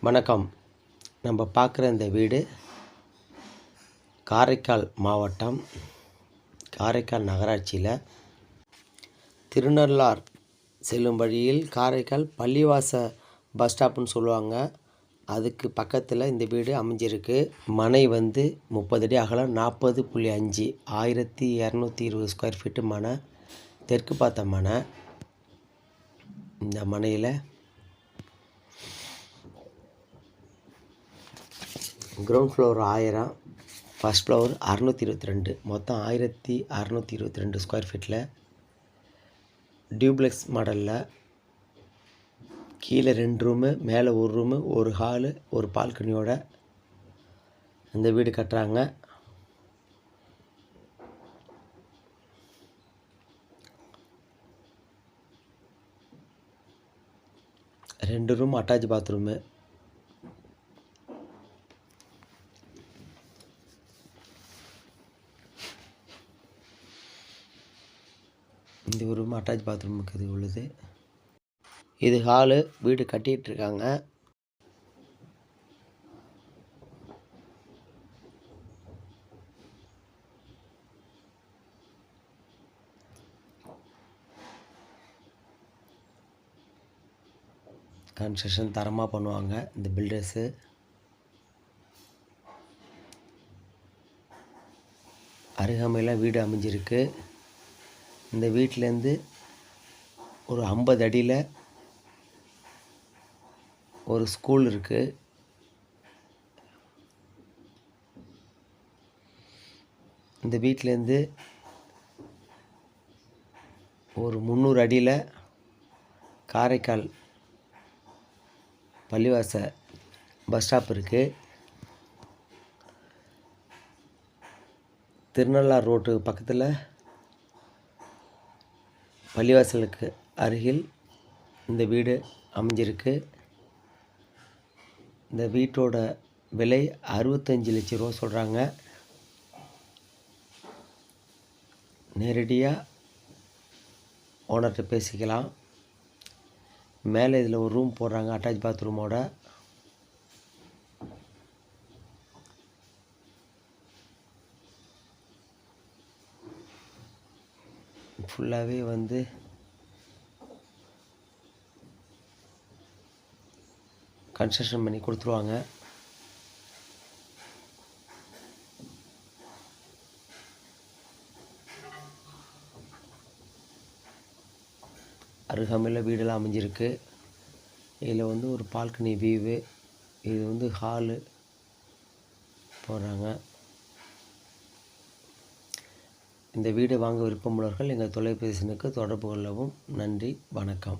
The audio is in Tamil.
வணக்கம். நம்ம பார்க்குற இந்த வீடு காரைக்கால் மாவட்டம், காரைக்கால் நகராட்சியில் திருநள்ளார் செல்லும் வழியில் காரைக்கால் பள்ளிவாச பஸ் ஸ்டாப்புன்னு சொல்லுவாங்க. அதுக்கு பக்கத்தில் இந்த வீடு அமைஞ்சிருக்கு. மனை 30 அடி அகலம், 40.5, 1220 ஸ்கொயர் ஃபீட்டு மனை. தெற்கு பார்த்த மனை. இந்த மனையில் கிரவுண்ட் ஃப்ளோர் 1000, ஃபஸ்ட் ஃப்ளோர் 622, மொத்தம் 1622 ஸ்கொயர் ஃபீட்டில் டியூப்ளெக்ஸ் மாடலில் கீழே 2 ரூமு, மேலே 1 ரூமு, ஒரு ஹாலு, ஒரு பால்கனியோட இந்த வீடு கட்டுறாங்க. ரெண்டு ரூம், அட்டாச் பாத்ரூமு. இந்த ஒரு ரூம் அட்டாச் பாத்ரூமுக்கு இது உள்ளது. இது ஹாலு. வீடு கட்டிகிட்ருக்காங்க. கன்ஸ்ட்ரக்ஷன் தரமாக பண்ணுவாங்க இந்த பில்டர்ஸு. அருகாமையில் வீடு அமைஞ்சிருக்கு. இந்த வீட்டிலேருந்து ஒரு 50 அடியில் ஒரு ஸ்கூல் இருக்குது. இந்த வீட்டிலேருந்து ஒரு 300 அடியில் காரைக்கால் பள்ளிவாச பஸ் ஸ்டாப் இருக்குது. திருநள்ளார் ரோட்டு பக்கத்தில் பள்ளிவாசலுக்கு அருகில் இந்த வீடு அமைஞ்சிருக்கு. இந்த வீட்டோட விலை 65 லட்சம் ரூபா சொல்கிறாங்க. நேரடியாக ஓனர்கிட்ட பேசிக்கலாம். மேலே இதில் ஒரு ரூம் போடுறாங்க அட்டாச் பாத்ரூமோட. ஃபுல்லாகவே கன்ஸ்ட்ரக்ஷன் பண்ணி கொடுத்துருவாங்க. அருகாமையில் வீடெல்லாம் அமைஞ்சிருக்கு. இதில் ஒரு பால்கனி வியூவு. இது ஹாலு போடுறாங்க. இந்த வீடு வாங்க விருப்பமுள்ளவர்கள் எங்கள் தொலைபேசி எண்ணுக்கு தொடர்பு கொள்ளவும். நன்றி, வணக்கம்.